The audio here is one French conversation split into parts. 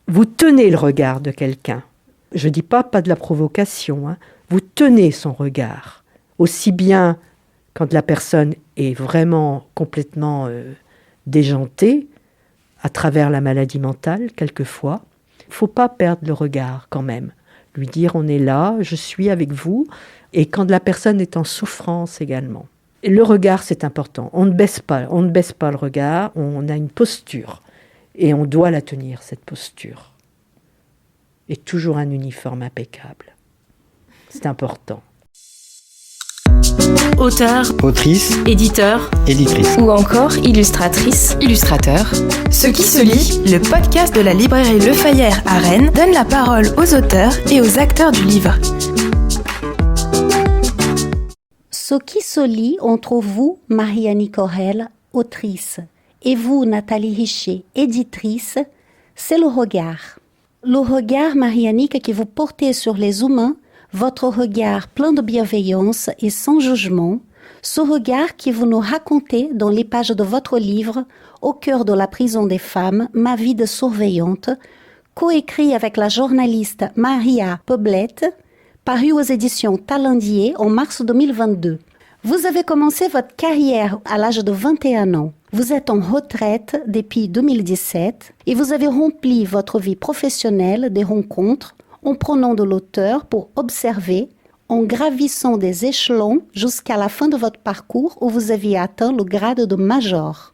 vous tenez le regard de quelqu'un. Je ne dis pas de la provocation, hein. Vous tenez son regard. Aussi bien quand la personne est vraiment complètement déjantée, à travers la maladie mentale, quelquefois. Il ne faut pas perdre le regard quand même. Lui dire, on est là, je suis avec vous. Et quand la personne est en souffrance également. Et le regard, c'est important. On ne baisse pas le regard, on a une posture. Et on doit la tenir, cette posture. Et toujours un uniforme impeccable. C'est important. Auteur, autrice, éditeur, éditrice ou encore illustratrice, illustrateur. Ce qui se lit, le podcast de la librairie Le Fayère à Rennes, donne la parole aux auteurs et aux acteurs du livre. Ce qui se lit entre vous, Marie-Annie Corel, autrice, et vous, Nathalie Richer, éditrice, c'est le regard. Le regard, Marie-Annie, que vous portez sur les humains, votre regard plein de bienveillance et sans jugement, ce regard que vous nous racontez dans les pages de votre livre « Au cœur de la prison des femmes, ma vie de surveillante », coécrit avec la journaliste Maria Poblete, paru aux éditions Talendier en mars 2022. Vous avez commencé votre carrière à l'âge de 21 ans. Vous êtes en retraite depuis 2017 et vous avez rempli votre vie professionnelle des rencontres en prenant de l'auteur pour observer, en gravissant des échelons jusqu'à la fin de votre parcours où vous aviez atteint le grade de major.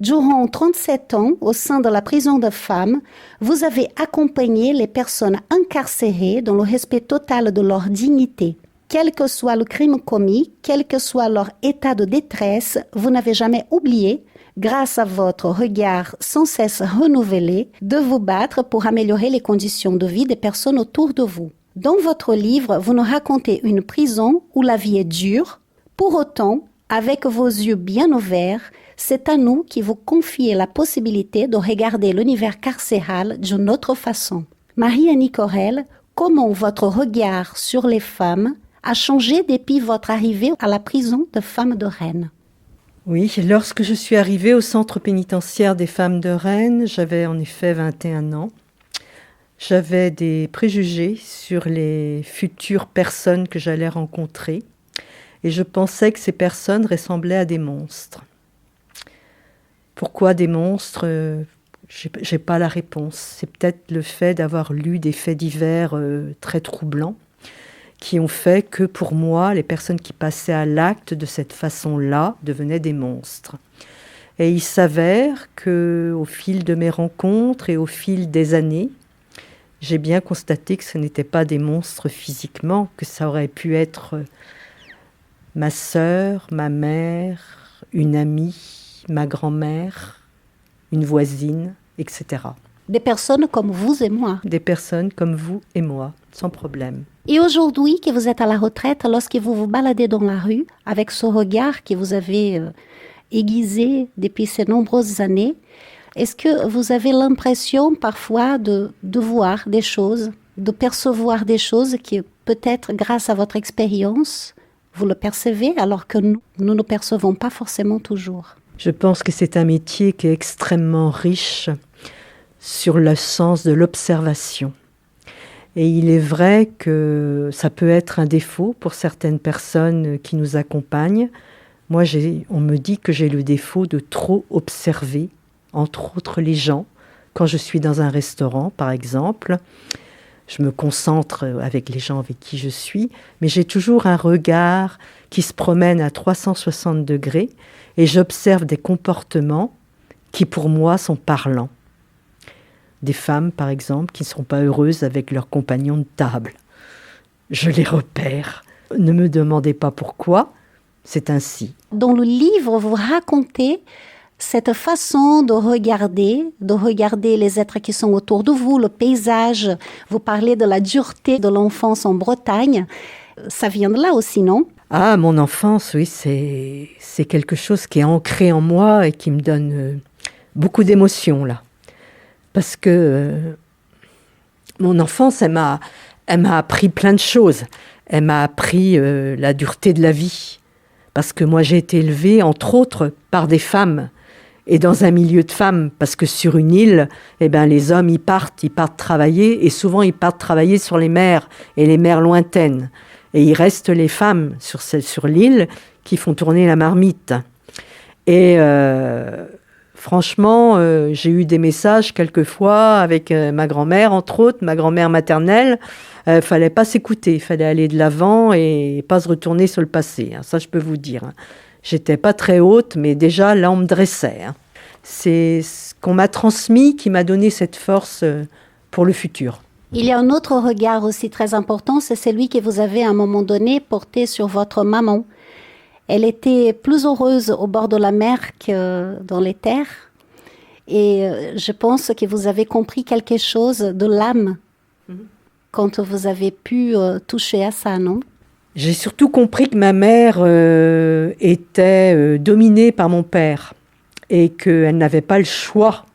Durant 37 ans, au sein de la prison de femmes, vous avez accompagné les personnes incarcérées dans le respect total de leur dignité. Quel que soit le crime commis, quel que soit leur état de détresse, vous n'avez jamais oublié, grâce à votre regard sans cesse renouvelé, de vous battre pour améliorer les conditions de vie des personnes autour de vous. Dans votre livre, vous nous racontez une prison où la vie est dure. Pour autant, avec vos yeux bien ouverts, c'est à nous qui vous confiez la possibilité de regarder l'univers carcéral d'une autre façon. Marie-Annie Corel, comment votre regard sur les femmes a changé depuis votre arrivée à la prison de femmes de Rennes? Oui, lorsque je suis arrivée au centre pénitentiaire des femmes de Rennes, j'avais en effet 21 ans. J'avais des préjugés sur les futures personnes que j'allais rencontrer et je pensais que ces personnes ressemblaient à des monstres. Pourquoi des monstres ? J'ai pas la réponse. C'est peut-être le fait d'avoir lu des faits divers très troublants qui ont fait que pour moi, les personnes qui passaient à l'acte de cette façon-là devenaient des monstres. Et il s'avère qu'au fil de mes rencontres et au fil des années, j'ai bien constaté que ce n'étaient pas des monstres physiquement, que ça aurait pu être ma sœur, ma mère, une amie, ma grand-mère, une voisine, etc. Des personnes comme vous et moi. Des personnes comme vous et moi, sans problème. Et aujourd'hui, que vous êtes à la retraite, lorsque vous vous baladez dans la rue, avec ce regard que vous avez aiguisé depuis ces nombreuses années, est-ce que vous avez l'impression parfois de voir des choses, de percevoir des choses qui peut-être grâce à votre expérience, vous le percevez alors que nous ne percevons pas forcément toujours? Je pense que c'est un métier qui est extrêmement riche sur le sens de l'observation. Et il est vrai que ça peut être un défaut pour certaines personnes qui nous accompagnent. Moi, on me dit que j'ai le défaut de trop observer, entre autres les gens. Quand je suis dans un restaurant, par exemple, je me concentre avec les gens avec qui je suis, mais j'ai toujours un regard qui se promène à 360 degrés et j'observe des comportements qui, pour moi, sont parlants. Des femmes, par exemple, qui ne sont pas heureuses avec leurs compagnons de table. Je les repère. Ne me demandez pas pourquoi, c'est ainsi. Dans le livre, vous racontez cette façon de regarder les êtres qui sont autour de vous, le paysage. Vous parlez de la dureté de l'enfance en Bretagne. Ça vient de là aussi, non? Ah, mon enfance, oui, c'est quelque chose qui est ancré en moi et qui me donne beaucoup d'émotions, là. Parce que mon enfance, elle m'a appris plein de choses. Elle m'a appris la dureté de la vie. Parce que moi, j'ai été élevée, entre autres, par des femmes. et dans un milieu de femmes, parce que sur une île, les hommes, ils partent travailler, et souvent ils partent travailler sur les mers, et les mers lointaines. Et il reste les femmes sur l'île qui font tourner la marmite. Et franchement, j'ai eu des messages quelquefois avec ma grand-mère, entre autres, ma grand-mère maternelle. Fallait pas s'écouter, il fallait aller de l'avant et pas se retourner sur le passé. Hein, ça, je peux vous dire. Hein. J'étais pas très haute, mais déjà, là, on me dressait. Hein. C'est ce qu'on m'a transmis qui m'a donné cette force pour le futur. Il y a un autre regard aussi très important, c'est celui que vous avez à un moment donné porté sur votre maman. Elle était plus heureuse au bord de la mer que dans les terres. Et je pense que vous avez compris quelque chose de l'âme quand vous avez pu toucher à ça, non? J'ai surtout compris que ma mère était dominée par mon père et qu'elle n'avait pas le choix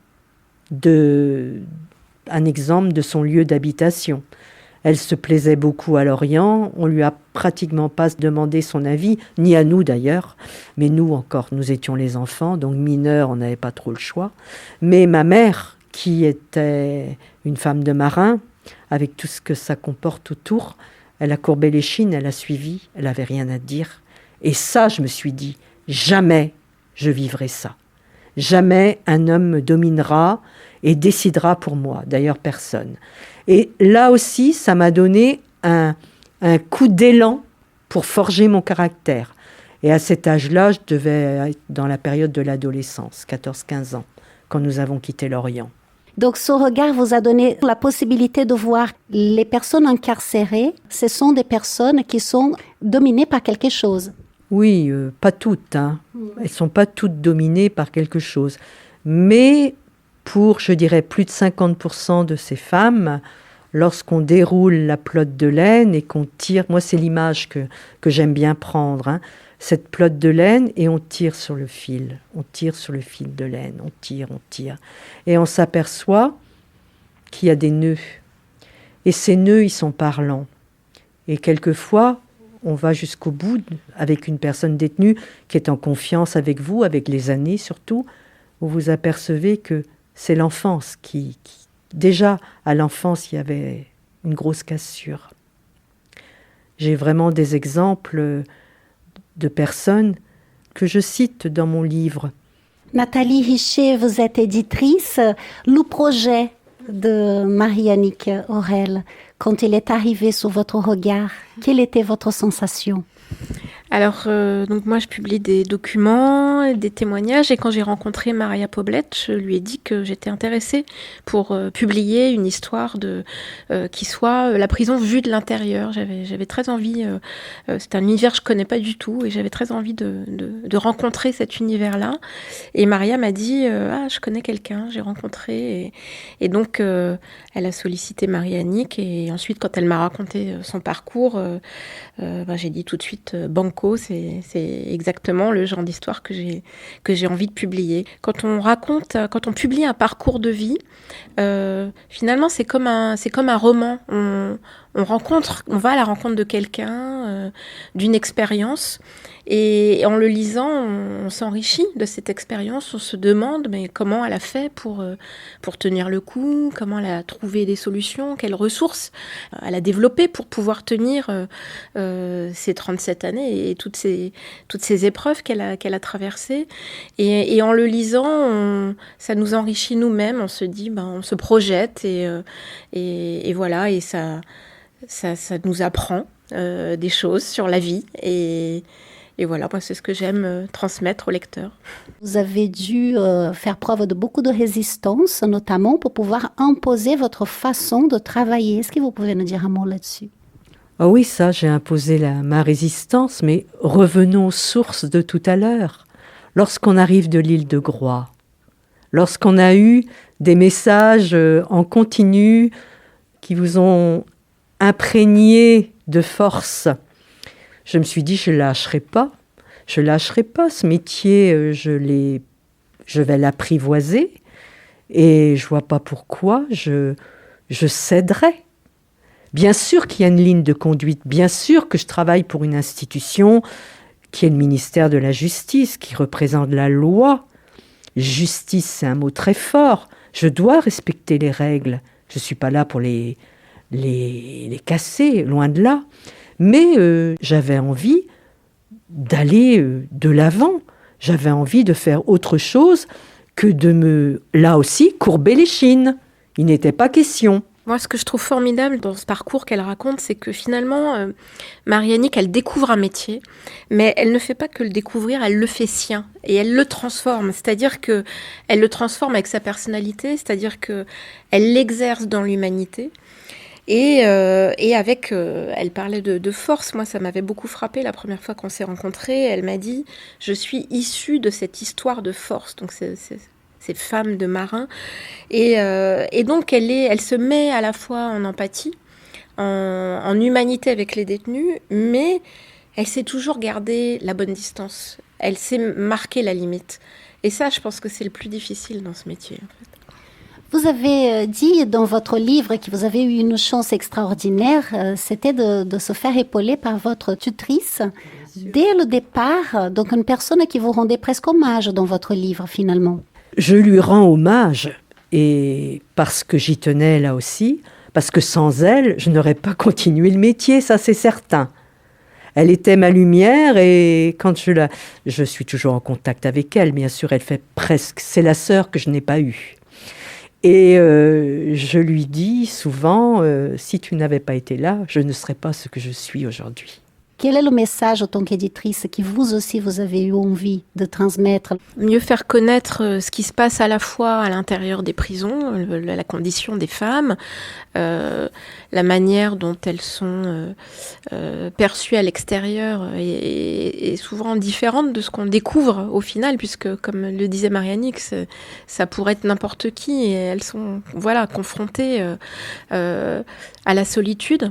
un exemple de son lieu d'habitation. Elle se plaisait beaucoup à Lorient, on lui a pratiquement pas demandé son avis, ni à nous d'ailleurs, mais nous encore, nous étions les enfants, donc mineurs, on n'avait pas trop le choix. Mais ma mère, qui était une femme de marin, avec tout ce que ça comporte autour, elle a courbé l'échine, elle a suivi, elle n'avait rien à dire. Et ça, je me suis dit, jamais je vivrai ça. Jamais un homme me dominera et décidera pour moi, d'ailleurs personne. Et là aussi, ça m'a donné un coup d'élan pour forger mon caractère. Et à cet âge-là, je devais être dans la période de l'adolescence, 14-15 ans, quand nous avons quitté l'Orient. Donc ce regard vous a donné la possibilité de voir les personnes incarcérées, ce sont des personnes qui sont dominées par quelque chose. Oui, pas toutes. Hein. Elles ne sont pas toutes dominées par quelque chose. Mais pour, je dirais, plus de 50% de ces femmes, lorsqu'on déroule la pelote de laine et qu'on tire, moi c'est l'image que j'aime bien prendre, hein, cette pelote de laine et on tire sur le fil de laine, on tire. Et on s'aperçoit qu'il y a des nœuds. Et ces nœuds, ils sont parlants. Et quelquefois, on va jusqu'au bout avec une personne détenue qui est en confiance avec vous, avec les années surtout, où vous apercevez que c'est l'enfance qui... Déjà, à l'enfance, il y avait une grosse cassure. J'ai vraiment des exemples de personnes que je cite dans mon livre. Nathalie Richer, vous êtes éditrice. Le projet de Marie-Annick Aurel, quand il est arrivé sous votre regard, quelle était votre sensation ? Alors, donc moi, je publie des documents, des témoignages, et quand j'ai rencontré Maria Poblete, je lui ai dit que j'étais intéressée pour publier une histoire qui soit la prison vue de l'intérieur. J'avais très envie, c'est un univers que je connais pas du tout, et j'avais très envie de rencontrer cet univers-là. Et Maria m'a dit, je connais quelqu'un, j'ai rencontré, et donc elle a sollicité Marie-Annick, et ensuite, quand elle m'a raconté son parcours, j'ai dit tout de suite, banco, c'est exactement le genre d'histoire que j'ai envie de publier. Quand on publie un parcours de vie, finalement c'est comme un roman. On va à la rencontre de quelqu'un, d'une expérience, et en le lisant, on s'enrichit de cette expérience. On se demande mais comment elle a fait pour tenir le coup, comment elle a trouvé des solutions, quelles ressources elle a développées pour pouvoir tenir ces 37 années et toutes ces épreuves qu'elle a traversées. Et en le lisant, ça nous enrichit nous-mêmes. On se dit, on se projette et voilà, et ça nous apprend des choses sur la vie. Et voilà, moi, c'est ce que j'aime transmettre au lecteur. Vous avez dû faire preuve de beaucoup de résistance, notamment pour pouvoir imposer votre façon de travailler. Est-ce que vous pouvez nous dire un mot là-dessus ? Ah oui, ça, j'ai imposé ma résistance, mais revenons aux sources de tout à l'heure. Lorsqu'on arrive de l'île de Groix, lorsqu'on a eu des messages en continu qui vous ont imprégné de force, je me suis dit, je lâcherai pas ce métier, je vais l'apprivoiser et je vois pas pourquoi je céderais. Bien sûr qu'il y a une ligne de conduite, bien sûr que je travaille pour une institution qui est le ministère de la Justice, qui représente la loi. justice, c'est un mot très fort. Je dois respecter les règles. Je ne suis pas là pour les casser, loin de là. Mais j'avais envie d'aller de l'avant. J'avais envie de faire autre chose que de là aussi, courber les chines. Il n'était pas question. Moi, ce que je trouve formidable dans ce parcours qu'elle raconte, c'est que finalement, Marie-Annick, elle découvre un métier, mais elle ne fait pas que le découvrir, elle le fait sien et elle le transforme. C'est-à-dire que elle le transforme avec sa personnalité, c'est-à-dire que elle l'exerce dans l'humanité. Et avec, elle parlait de force. Moi, ça m'avait beaucoup frappée la première fois qu'on s'est rencontrés. Elle m'a dit, je suis issue de cette histoire de force. Donc, ces femmes de marins. Et donc, elle se met à la fois en empathie, en humanité avec les détenus, mais elle sait toujours garder la bonne distance. Elle sait marquer la limite. Et ça, je pense que c'est le plus difficile dans ce métier, en fait. Vous avez dit dans votre livre que vous avez eu une chance extraordinaire, c'était de se faire épauler par votre tutrice dès le départ, donc une personne qui vous rendait presque hommage dans votre livre finalement. Je lui rends hommage, et parce que j'y tenais là aussi, parce que sans elle, je n'aurais pas continué le métier, ça c'est certain. Elle était ma lumière et quand je suis toujours en contact avec elle, bien sûr, elle fait presque, c'est la sœur que je n'ai pas eue. Et je lui dis souvent, si tu n'avais pas été là, je ne serais pas ce que je suis aujourd'hui. Quel est le message en tant qu'éditrice que vous aussi, vous avez eu envie de transmettre? Mieux faire connaître ce qui se passe à la fois à l'intérieur des prisons, la condition des femmes, la manière dont elles sont perçues à l'extérieur est souvent différente de ce qu'on découvre au final, puisque, comme le disait Marie-Annick, ça pourrait être n'importe qui, et elles sont confrontées à la solitude.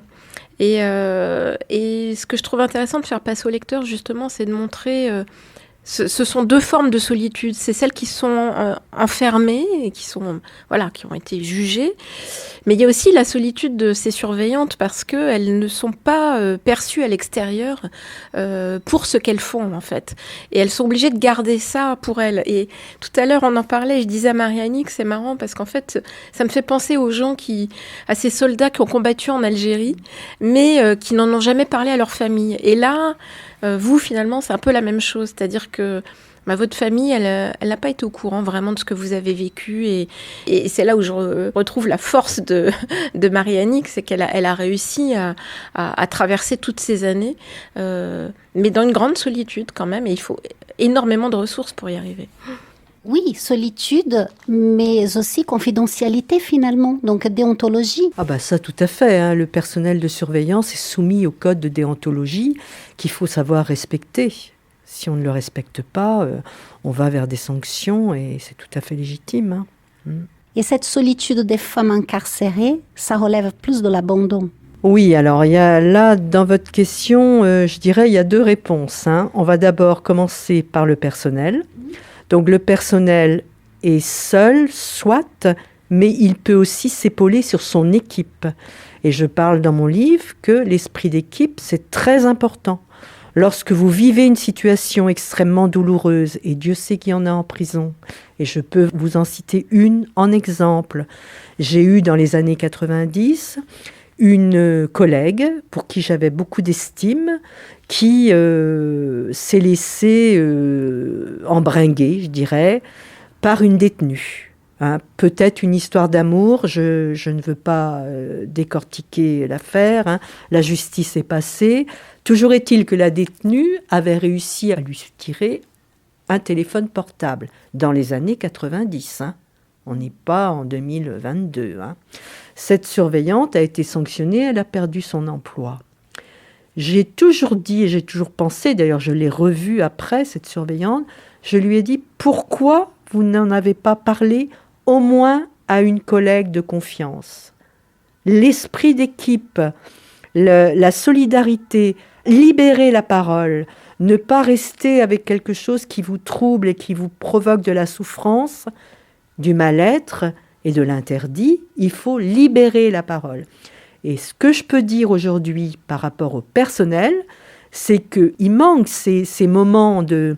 Et ce que je trouve intéressant de faire passer au lecteur, justement, c'est de montrer... ce sont deux formes de solitude. C'est celles qui sont enfermées et qui ont été jugées. Mais il y a aussi la solitude de ces surveillantes parce qu'elles ne sont pas perçues à l'extérieur pour ce qu'elles font, en fait. Et elles sont obligées de garder ça pour elles. Et tout à l'heure, on en parlait, je disais à Marie-Annick, c'est marrant parce qu'en fait, ça me fait penser aux gens à ces soldats qui ont combattu en Algérie, mais qui n'en ont jamais parlé à leur famille. Et là... vous, finalement, c'est un peu la même chose. C'est-à-dire que votre famille, elle n'a pas été au courant vraiment de ce que vous avez vécu. Et c'est là où je retrouve la force de Marie-Annick, c'est qu'elle a réussi à traverser toutes ces années, mais dans une grande solitude quand même. Et il faut énormément de ressources pour y arriver. Oui, solitude, mais aussi confidentialité finalement, donc déontologie. Ah bah ça tout à fait, hein. Le personnel de surveillance est soumis au code de déontologie qu'il faut savoir respecter. Si on ne le respecte pas, on va vers des sanctions et c'est tout à fait légitime. Hein. Et cette solitude des femmes incarcérées, ça relève plus de l'abandon. Oui, alors il y a là, dans votre question, je dirais, il y a deux réponses. Hein. On va d'abord commencer par le personnel. Donc le personnel est seul, soit, mais il peut aussi s'épauler sur son équipe. Et je parle dans mon livre que l'esprit d'équipe, c'est très important. Lorsque vous vivez une situation extrêmement douloureuse, et Dieu sait qu'il y en a en prison, et je peux vous en citer une en exemple. J'ai eu dans les années 90 une collègue pour qui j'avais beaucoup d'estime, qui s'est laissée embringuer, je dirais, par une détenue. Hein, peut-être une histoire d'amour, je ne veux pas décortiquer l'affaire, hein. La justice est passée. Toujours est-il que la détenue avait réussi à lui tirer un téléphone portable dans les années 90. Hein. On n'est pas en 2022. Hein. Cette surveillante a été sanctionnée, elle a perdu son emploi. J'ai toujours dit, et j'ai toujours pensé, d'ailleurs je l'ai revue après, cette surveillante, je lui ai dit, pourquoi vous n'en avez pas parlé au moins à une collègue de confiance? L'esprit d'équipe, la solidarité, libérer la parole, ne pas rester avec quelque chose qui vous trouble et qui vous provoque de la souffrance, du mal-être et de l'interdit, il faut libérer la parole. Et ce que je peux dire aujourd'hui par rapport au personnel, c'est qu'il manque ces moments de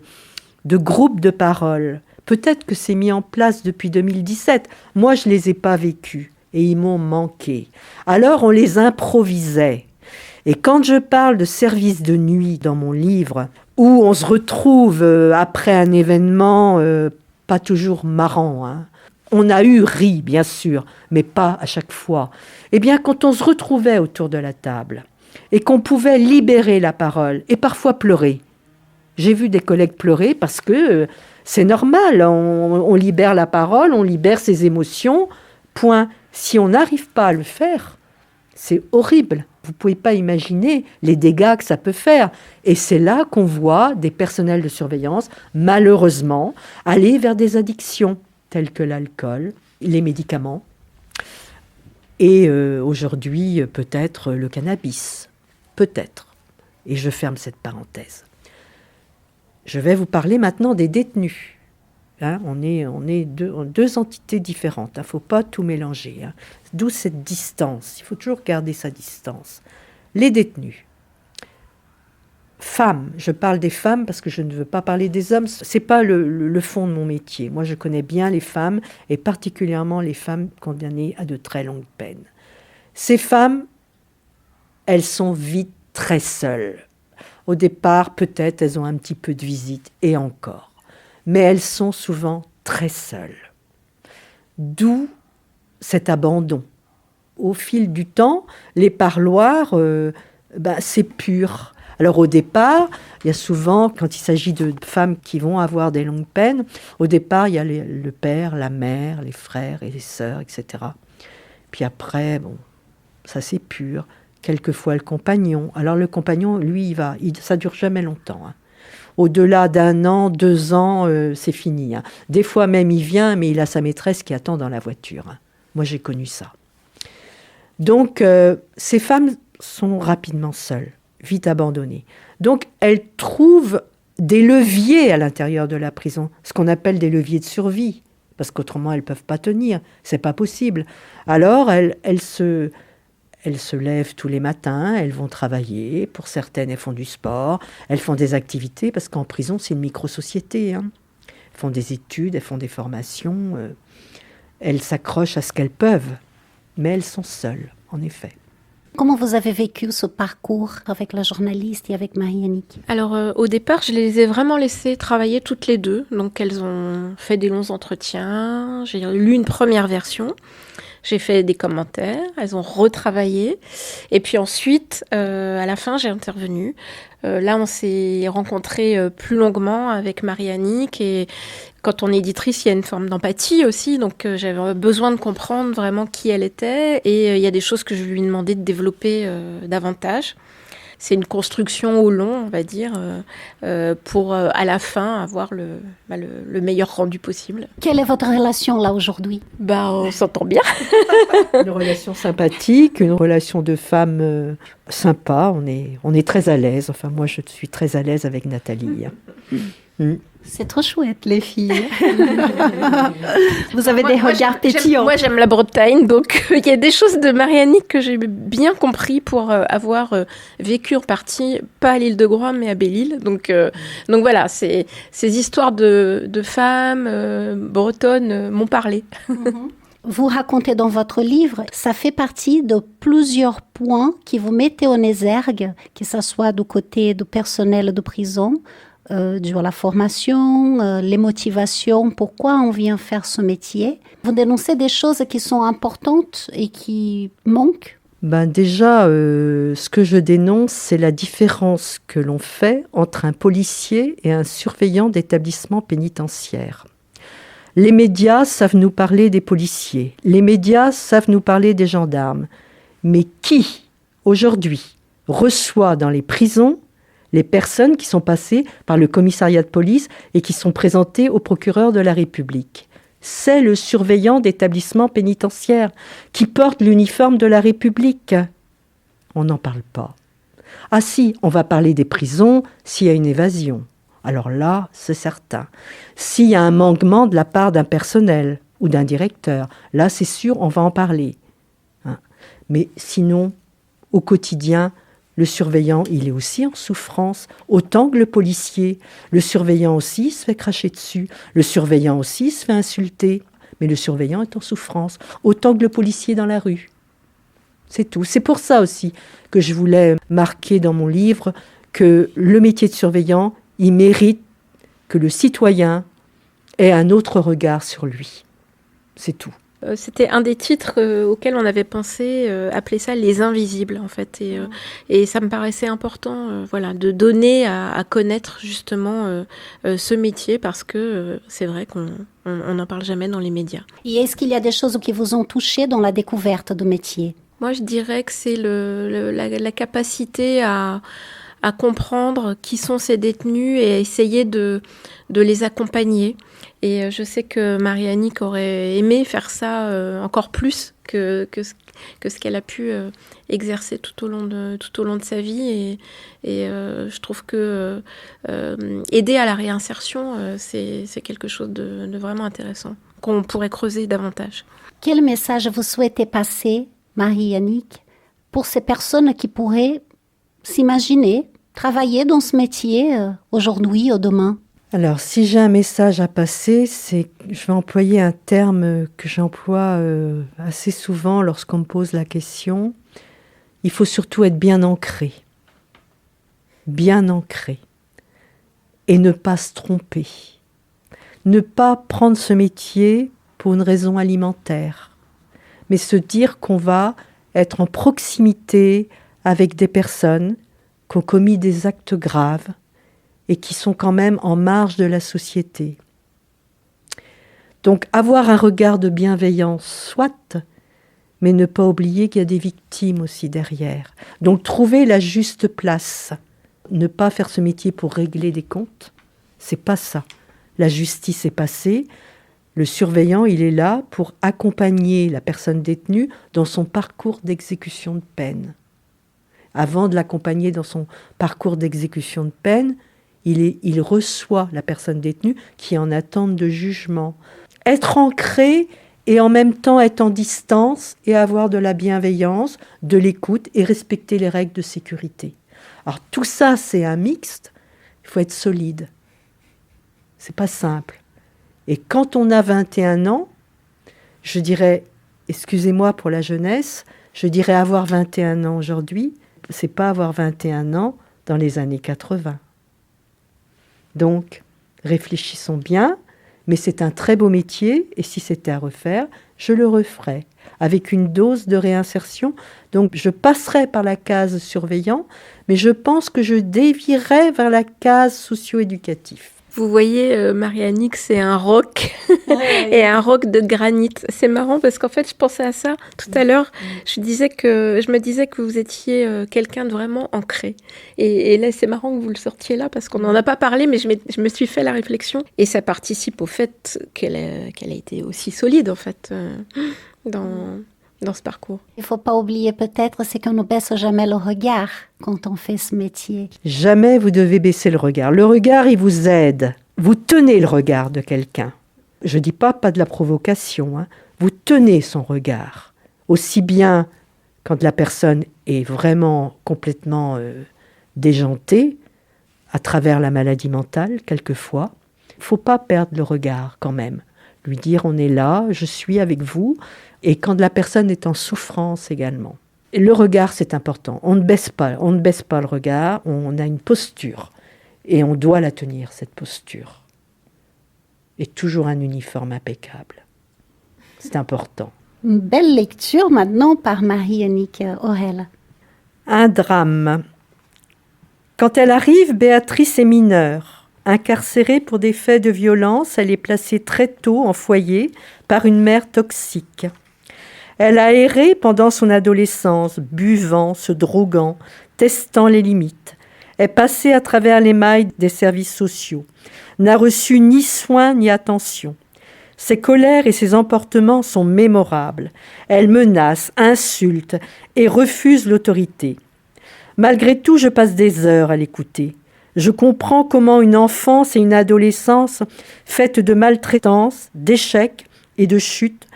groupe de parole. Peut-être que c'est mis en place depuis 2017. Moi, je ne les ai pas vécus et ils m'ont manqué. Alors, on les improvisait. Et quand je parle de service de nuit dans mon livre, où on se retrouve après un événement pas toujours marrant, hein, on a eu ri, bien sûr, mais pas à chaque fois. Eh bien, quand on se retrouvait autour de la table et qu'on pouvait libérer la parole et parfois pleurer. J'ai vu des collègues pleurer parce que c'est normal, on libère la parole, on libère ses émotions, point. Si on n'arrive pas à le faire, c'est horrible. Vous ne pouvez pas imaginer les dégâts que ça peut faire. Et c'est là qu'on voit des personnels de surveillance, malheureusement, aller vers des addictions telles que l'alcool, les médicaments et aujourd'hui peut-être le cannabis. Peut-être. Et je ferme cette parenthèse. Je vais vous parler maintenant des détenus. Hein, on est deux entités différentes. Il ne faut pas tout mélanger. Hein. D'où cette distance. Il faut toujours garder sa distance. Les détenus. Femmes. Je parle des femmes parce que je ne veux pas parler des hommes. Ce n'est pas le fond de mon métier. Moi, je connais bien les femmes et particulièrement les femmes condamnées à de très longues peines. Ces femmes, elles sont vite très seules. Au départ, peut-être, elles ont un petit peu de visite, et encore. Mais elles sont souvent très seules. D'où cet abandon. Au fil du temps, les parloirs, c'est pur. Alors au départ, il y a souvent, quand il s'agit de femmes qui vont avoir des longues peines, au départ, il y a le père, la mère, les frères et les sœurs, etc. Puis après, ça c'est pur. Quelquefois le compagnon. Alors le compagnon, lui, ça dure jamais longtemps. Hein. Au-delà d'1 an, 2 ans, c'est fini. Hein. Des fois même, il vient, mais il a sa maîtresse qui attend dans la voiture. Hein. Moi, j'ai connu ça. Donc, ces femmes sont rapidement seules, vite abandonnées. Donc, elles trouvent des leviers à l'intérieur de la prison, ce qu'on appelle des leviers de survie, parce qu'autrement, elles ne peuvent pas tenir. C'est pas possible. Alors, elles se lèvent tous les matins, elles vont travailler. Pour certaines, elles font du sport, elles font des activités, parce qu'en prison, c'est une micro-société. Hein. Elles font des études, elles font des formations. Elles s'accrochent à ce qu'elles peuvent. Mais elles sont seules, en effet. Comment vous avez vécu ce parcours avec la journaliste et avec Marie-Annick ? Alors, au départ, je les ai vraiment laissées travailler toutes les deux. Donc, elles ont fait des longs entretiens. J'ai lu une première version. J'ai fait des commentaires, elles ont retravaillé. Et puis ensuite, à la fin, j'ai intervenu. Là, on s'est rencontrés plus longuement avec Marie-Annick. Et quand on est éditrice, il y a une forme d'empathie aussi. Donc, j'avais besoin de comprendre vraiment qui elle était. Et il y a des choses que je lui demandais de développer davantage. C'est une construction au long, on va dire, pour à la fin avoir le meilleur rendu possible. Quelle est votre relation là aujourd'hui ? On s'entend bien. Une relation sympathique, une relation de femme sympa. On est très à l'aise. Enfin, moi, je suis très à l'aise avec Nathalie. C'est trop chouette, les filles. Vous avez des regards pétillants. Moi, j'aime la Bretagne, donc il y a des choses de Marie-Annick que j'ai bien compris pour avoir vécu en partie, pas à l'île de Groix, mais à Belle-Île. Donc voilà, ces histoires de femmes bretonnes m'ont parlé. Vous racontez dans votre livre, ça fait partie de plusieurs points qui vous mettez en exergue, que ce soit du côté du personnel de prison, sur la formation, les motivations, pourquoi on vient faire ce métier. Vous dénoncez des choses qui sont importantes et qui manquent. Déjà, ce que je dénonce, c'est la différence que l'on fait entre un policier et un surveillant d'établissement pénitentiaire. Les médias savent nous parler des policiers, les médias savent nous parler des gendarmes. Mais qui, aujourd'hui, reçoit dans les prisons les personnes qui sont passées par le commissariat de police et qui sont présentées au procureur de la République? C'est le surveillant d'établissement pénitentiaire qui porte l'uniforme de la République. On n'en parle pas. Ah si, on va parler des prisons s'il y a une évasion. Alors là, c'est certain. S'il y a un manquement de la part d'un personnel ou d'un directeur, là, c'est sûr, on va en parler. Mais sinon, au quotidien, Le surveillant, il est aussi en souffrance, autant que le policier. Le surveillant aussi se fait cracher dessus. Le surveillant aussi se fait insulter. Mais le surveillant est en souffrance, autant que le policier dans la rue. C'est tout. C'est pour ça aussi que je voulais marquer dans mon livre que le métier de surveillant, il mérite que le citoyen ait un autre regard sur lui. C'est tout. C'était un des titres auxquels on avait pensé, appeler ça les invisibles en fait, et ça me paraissait important, de donner à connaître justement ce métier parce que c'est vrai qu'on n'en parle jamais dans les médias. Et est-ce qu'il y a des choses qui vous ont touché dans la découverte du métier? Moi, je dirais que c'est la capacité à comprendre qui sont ces détenus et à essayer de les accompagner. Et je sais que Marie-Annick aurait aimé faire ça encore plus que ce qu'elle a pu exercer tout au long de sa vie. Et je trouve que aider à la réinsertion, c'est quelque chose de vraiment intéressant, qu'on pourrait creuser davantage. Quel message vous souhaitez passer, Marie-Annick, pour ces personnes qui pourraient s'imaginer travailler dans ce métier aujourd'hui ou demain? Alors, si j'ai un message à passer, je vais employer un terme que j'emploie assez souvent lorsqu'on me pose la question. Il faut surtout être bien ancré, et ne pas se tromper. Ne pas prendre ce métier pour une raison alimentaire, mais se dire qu'on va être en proximité avec des personnes qui ont commis des actes graves et qui sont quand même en marge de la société. Donc avoir un regard de bienveillance, soit, mais ne pas oublier qu'il y a des victimes aussi derrière. Donc trouver la juste place. Ne pas faire ce métier pour régler des comptes, c'est pas ça. La justice est passée. Le surveillant, il est là pour accompagner la personne détenue dans son parcours d'exécution de peine. Avant de l'accompagner dans son parcours d'exécution de peine, il reçoit la personne détenue qui est en attente de jugement. Être ancré et en même temps être en distance et avoir de la bienveillance, de l'écoute et respecter les règles de sécurité. Alors tout ça, c'est un mixte. Il faut être solide. C'est pas simple. Et quand on a 21 ans, je dirais, excusez-moi pour la jeunesse, je dirais avoir 21 ans aujourd'hui, c'est pas avoir 21 ans dans les années 80. Donc, réfléchissons bien, mais c'est un très beau métier, et si c'était à refaire, je le referais, avec une dose de réinsertion. Donc, je passerai par la case surveillant, mais je pense que je dévierai vers la case socio-éducative. Vous voyez, Marie-Annick, c'est un roc et un roc de granit. C'est marrant parce qu'en fait, je pensais à ça tout à l'heure. Je me disais que vous étiez quelqu'un de vraiment ancré. Et là, c'est marrant que vous le sortiez là parce qu'on n'en a pas parlé, mais je me suis fait la réflexion. Et ça participe au fait qu'elle a été aussi solide, en fait, dans ce parcours. Il ne faut pas oublier peut-être, c'est qu'on ne baisse jamais le regard quand on fait ce métier. Jamais vous devez baisser le regard. Le regard, il vous aide. Vous tenez le regard de quelqu'un. Je ne dis pas de la provocation. Vous tenez son regard. Aussi bien quand la personne est vraiment complètement déjantée, à travers la maladie mentale, quelquefois. Il ne faut pas perdre le regard quand même. Lui dire, on est là, je suis avec vous. Et quand la personne est en souffrance également. Et le regard, c'est important. On ne baisse pas le regard, on a une posture. Et on doit la tenir, cette posture. Et toujours un uniforme impeccable. C'est important. Une belle lecture maintenant par Marie-Annick Aurel. Un drame. Quand elle arrive, Béatrice est mineure. Incarcérée pour des faits de violence, elle est placée très tôt en foyer par une mère toxique. Elle a erré pendant son adolescence, buvant, se droguant, testant les limites. Est passée à travers les mailles des services sociaux. N'a reçu ni soins ni attention. Ses colères et ses emportements sont mémorables. Elle menace, insulte et refuse l'autorité. Malgré tout, je passe des heures à l'écouter. Je comprends comment une enfance et une adolescence faites de maltraitance, d'échecs et de chutes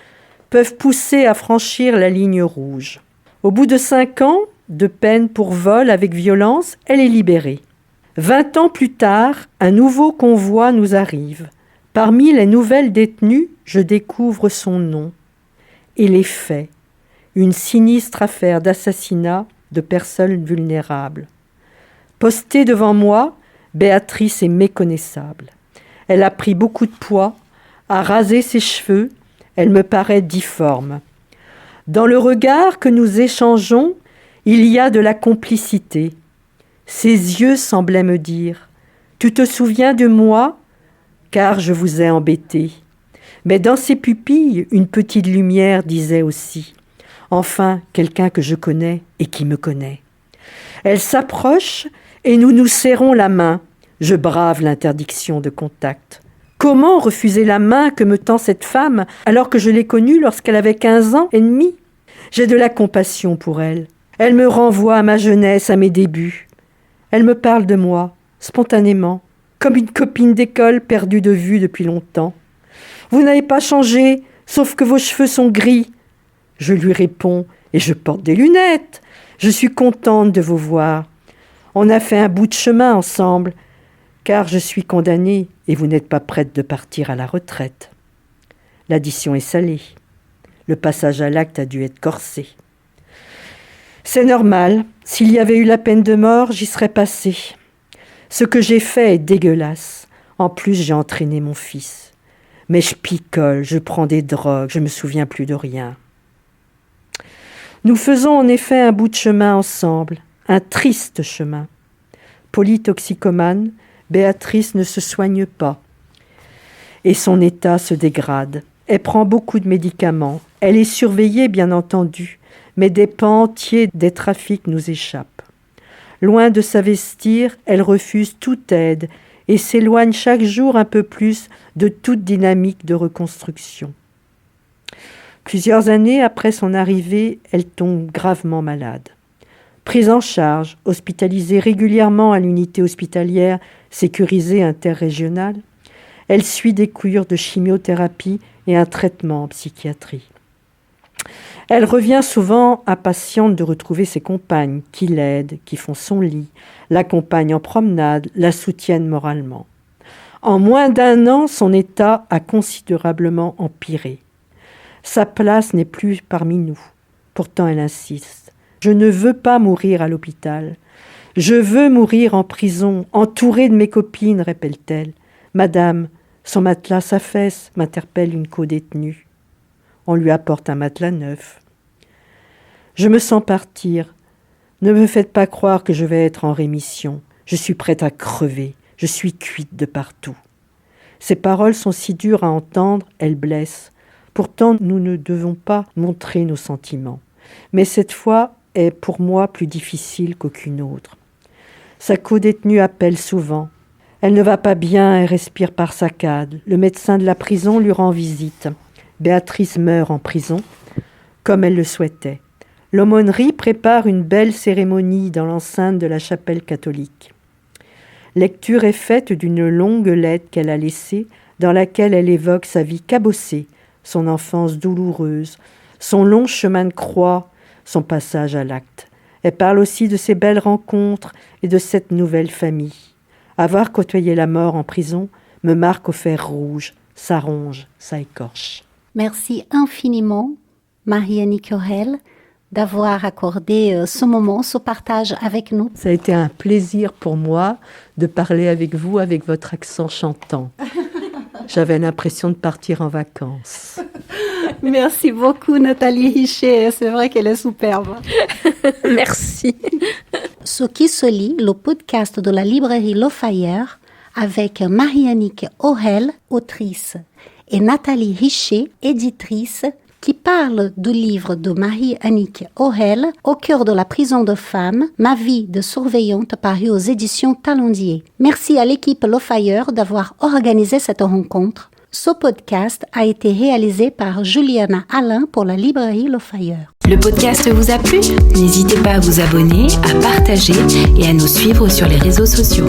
peuvent pousser à franchir la ligne rouge. Au bout de 5 ans, de peine pour vol avec violence, elle est libérée. 20 ans plus tard, un nouveau convoi nous arrive. Parmi les nouvelles détenues, je découvre son nom et les faits. Une sinistre affaire d'assassinat de personnes vulnérables. Postée devant moi, Béatrice est méconnaissable. Elle a pris beaucoup de poids, a rasé ses cheveux, elle me paraît difforme. Dans le regard que nous échangeons, il y a de la complicité. Ses yeux semblaient me dire « Tu te souviens de moi, car je vous ai embêté. » Mais dans ses pupilles, une petite lumière disait aussi « Enfin, quelqu'un que je connais et qui me connaît. » Elle s'approche et nous nous serrons la main. Je brave l'interdiction de contact. Comment refuser la main que me tend cette femme alors que je l'ai connue lorsqu'elle avait 15 ans et demi ? J'ai de la compassion pour elle. Elle me renvoie à ma jeunesse, à mes débuts. Elle me parle de moi, spontanément, comme une copine d'école perdue de vue depuis longtemps. « Vous n'avez pas changé, sauf que vos cheveux sont gris. » Je lui réponds, et je porte des lunettes. Je suis contente de vous voir. On a fait un bout de chemin ensemble, car je suis condamnée et vous n'êtes pas prête de partir à la retraite. L'addition est salée. Le passage à l'acte a dû être corsé. C'est normal. S'il y avait eu la peine de mort, j'y serais passée. Ce que j'ai fait est dégueulasse. En plus, j'ai entraîné mon fils. Mais je picole, je prends des drogues, je ne me souviens plus de rien. Nous faisons en effet un bout de chemin ensemble, un triste chemin. Polytoxicomane, Béatrice ne se soigne pas et son état se dégrade. Elle prend beaucoup de médicaments. Elle est surveillée, bien entendu, mais des pans entiers des trafics nous échappent. Loin de s'investir, elle refuse toute aide et s'éloigne chaque jour un peu plus de toute dynamique de reconstruction. Plusieurs années après son arrivée, elle tombe gravement malade. Prise en charge, hospitalisée régulièrement à l'unité hospitalière sécurisée interrégionale, elle suit des cures de chimiothérapie et un traitement en psychiatrie. Elle revient souvent impatiente de retrouver ses compagnes qui l'aident, qui font son lit, l'accompagnent en promenade, la soutiennent moralement. En moins d'1 an, son état a considérablement empiré. Sa place n'est plus parmi nous. Pourtant, elle insiste. « Je ne veux pas mourir à l'hôpital. Je veux mourir en prison, entourée de mes copines, répète-t-elle. Madame, son matelas s'affaisse, m'interpelle une co-détenue. On lui apporte un matelas neuf. Je me sens partir. Ne me faites pas croire que je vais être en rémission. Je suis prête à crever. Je suis cuite de partout. » Ces paroles sont si dures à entendre, elles blessent. Pourtant, nous ne devons pas montrer nos sentiments. Mais cette fois est pour moi plus difficile qu'aucune autre. Sa co-détenue appelle souvent. Elle ne va pas bien et respire par saccades. Le médecin de la prison lui rend visite. Béatrice meurt en prison, comme elle le souhaitait. L'aumônerie prépare une belle cérémonie dans l'enceinte de la chapelle catholique. Lecture est faite d'une longue lettre qu'elle a laissée, dans laquelle elle évoque sa vie cabossée, son enfance douloureuse, son long chemin de croix, son passage à l'acte. Elle parle aussi de ses belles rencontres et de cette nouvelle famille. Avoir côtoyé la mort en prison me marque au fer rouge, ça ronge, ça écorche. Merci infiniment, Marie-Annick Corel, d'avoir accordé ce moment, ce partage avec nous. Ça a été un plaisir pour moi de parler avec vous avec votre accent chantant. J'avais l'impression de partir en vacances. Merci beaucoup, Nathalie Richer. C'est vrai qu'elle est superbe. Merci. Ce qui se lit, le podcast de la librairie Le Fayeur, avec Marie-Annick Corel, autrice, et Nathalie Richer, éditrice, qui parle du livre de Marie-Annick Corel, Au cœur de la prison de femmes, Ma vie de surveillante, paru aux éditions Talendier. Merci à l'équipe Le Fayeur d'avoir organisé cette rencontre. Ce podcast a été réalisé par Juliana Alain pour la librairie Le Fayeur. Le podcast vous a plu ? N'hésitez pas à vous abonner, à partager et à nous suivre sur les réseaux sociaux.